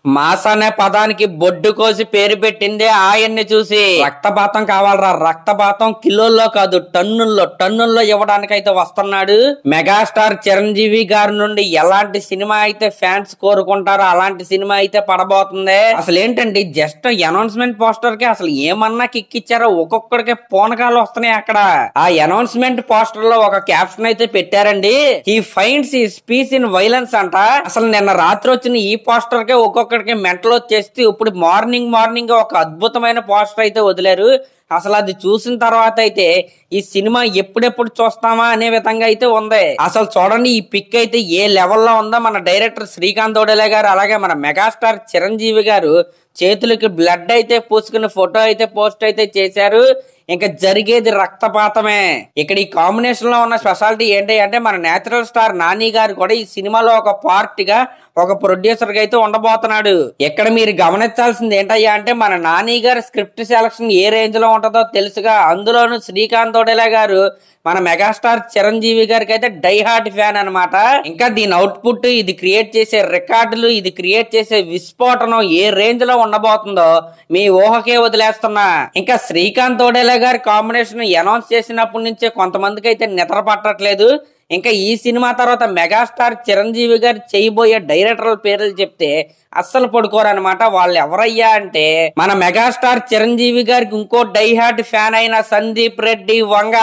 Mass అనే పదానికి బొడ్డు కోసి పేరు పెట్టిందే ఆయన్ని చూసి. రక్తపాతం కావాలరా, రక్తపాతం కిలోల్లో కాదు టన్నుల్లో ఇవ్వడానికైతే వస్తున్నాడు. మెగాస్టార్ చిరంజీవి గారి నుండి ఎలాంటి సినిమా అయితే ఫ్యాన్స్ కోరుకుంటారో అలాంటి సినిమా అయితే పడబోతుంది. అసలు ఏంటంటే జస్ట్ అనౌన్స్మెంట్ పోస్టర్ కి అసలు ఏమన్నా కిక్కిచ్చారో ఒక్కొక్కడికి పూనకాలు వస్తున్నాయి. అక్కడ ఆ అనౌన్స్మెంట్ పోస్టర్ లో ఒక క్యాప్షన్ అయితే పెట్టారండి, he finds his piece in violence అంట. అసలు నిన్న రాత్రి వచ్చిన ఈ పోస్టర్ కే ఒక్కొక్కడికి మెంటల్ వచ్చేస్తే ఇప్పుడు మార్నింగ్ ఒక అద్భుతమైన పోస్టర్ అయితే వదిలారు. అసలు అది చూసిన తర్వాత అయితే ఈ సినిమా ఎప్పుడెప్పుడు చూస్తామా అనే విధంగా అయితే ఉంది. అసలు చూడండి ఈ పిక్ అయితే ఏ లెవెల్లో ఉందో. మన డైరెక్టర్ శ్రీకాంత్ ఓడెలే గారు అలాగే మన మెగాస్టార్ చిరంజీవి గారు చేతులకి బ్లడ్ అయితే పూసుకుని ఫోటో అయితే పోస్ట్ అయితే చేశారు. ఇంకా జరిగేది రక్తపాతమే. ఇక్కడ ఈ కాంబినేషన్ లో ఉన్న స్పెషాలిటీ ఏంటి అంటే మన నేచురల్ స్టార్ నాని గారు కూడా ఈ సినిమాలో ఒక పార్ట్ గా ఒక ప్రొడ్యూసర్ గా అయితే ఉండబోతున్నాడు. ఇక్కడ మీరు గమనించాల్సింది ఏంటయ్యా అంటే మన నాని గారి స్క్రిప్ట్ సెలక్షన్ ఏ రేంజ్ లో ఉంటుందో తెలుసుగా. అందులోనూ శ్రీకాంత్ ఓడెలే గారు మన మెగాస్టార్ చిరంజీవి గారికి అయితే డై హార్ట్ ఫ్యాన్ అనమాట. ఇంకా దీని అవుట్పుట్, ఇది క్రియేట్ చేసే రికార్డులు, ఇది క్రియేట్ చేసే విస్ఫోటనం ఏ రేంజ్ లో ఉండబోతుందో మీ ఊహకే వదిలేస్తున్నా. ఇంకా శ్రీకాంత్ ఓడెలే గారి కాంబినేషన్ అనౌన్స్ చేసినప్పటి నుంచే కొంతమందికి అయితే నిద్ర పట్టట్లేదు. ఇంకా ఈ సినిమా తర్వాత మెగాస్టార్ చిరంజీవి గారు చేయబోయే డైరెక్టర్ల పేర్లు చెప్తే అస్సలు పడుకోరనమాట. వాళ్ళు ఎవరయ్యా అంటే మన మెగాస్టార్ చిరంజీవి గారికి ఇంకో డై హార్ట్ ఫ్యాన్ అయిన సందీప్ రెడ్డి వంగ.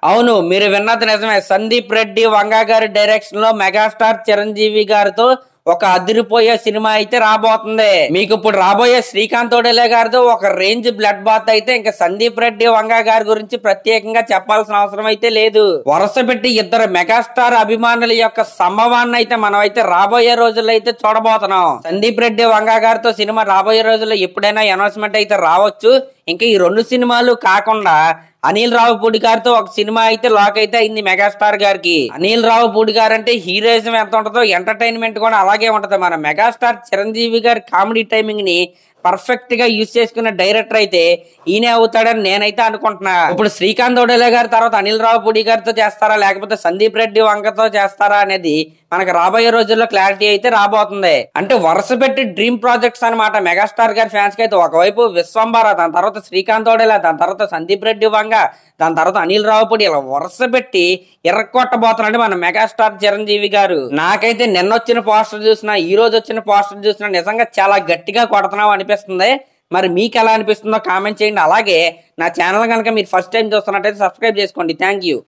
అవును, మీరు విన్నది నిజమే. సందీప్ రెడ్డి వంగ గారి డైరెక్షన్ లో మెగాస్టార్ చిరంజీవి గారితో ఒక అదిరిపోయే సినిమా అయితే రాబోతుంది. మీకు ఇప్పుడు రాబోయే శ్రీకాంత్ ఓడెలే గారితో ఒక రేంజ్ బ్లడ్ బాత్ అయితే ఇంకా సందీప్ రెడ్డి వంగ గారి గురించి ప్రత్యేకంగా చెప్పాల్సిన అవసరం అయితే లేదు. వరుస పెట్టి ఇద్దరు మెగాస్టార్ అభిమానుల యొక్క సంభవాన్ని అయితే మనం అయితే రాబోయే రోజుల్లో అయితే చూడబోతున్నాం. సందీప్ రెడ్డి వంగ గారితో సినిమా రాబోయే రోజుల్లో ఎప్పుడైనా అనౌన్స్మెంట్ అయితే రావచ్చు. ఇంకా ఈ రెండు సినిమాలు కాకుండా అనిల్ రావుపూడి గారితో ఒక సినిమా అయితే లాక్ అయితే అయింది మెగాస్టార్ గారికి. అనిల్ రావుపూడి గారు అంటే హీరోయిజం ఎంత ఉంటుందో ఎంటర్టైన్మెంట్ కూడా అలాగే ఉంటది. మన మెగాస్టార్ చిరంజీవి గారి కామెడీ టైమింగ్ ని పర్ఫెక్ట్ గా యూజ్ చేసుకున్న డైరెక్టర్ అయితే ఈయనే అవుతాడని నేనైతే అనుకుంటున్నా. ఇప్పుడు శ్రీకాంత్ ఓడెలే గారి తర్వాత అనిల్ రావుపూడి గారితో చేస్తారా లేకపోతే సందీప్ రెడ్డి వంగతో చేస్తారా అనేది మనకు రాబోయే రోజుల్లో క్లారిటీ అయితే రాబోతుంది. అంటే వరుస పెట్టి డ్రీమ్ ప్రాజెక్ట్స్ అనమాట మెగాస్టార్ గారి ఫ్యాన్స్ కి అయితే. ఒకవైపు విశ్వంబర, దాని తర్వాత శ్రీకాంత్ ఓడెలే, దాని తర్వాత సందీప్ రెడ్డి వంగ, దాని తర్వాత అనిల్ రావుపూడి, ఇలా వరుస పెట్టి ఎర్రకొట్టబోతున్నాడు మన మెగాస్టార్ చిరంజీవి గారు. నాకైతే నిన్న వచ్చిన పోస్టర్ చూసినా ఈ రోజు వచ్చిన పోస్టర్ చూసినా నిజంగా చాలా గట్టిగా కొడుతున్నావు అనిపిస్తుంది. మరి మీకు ఎలా అనిపిస్తుందో కామెంట్ చేయండి. అలాగే నా ఛానల్ కనుక మీరు ఫస్ట్ టైం చూస్తున్నట్టయితే సబ్స్క్రైబ్ చేసుకోండి. Thank you.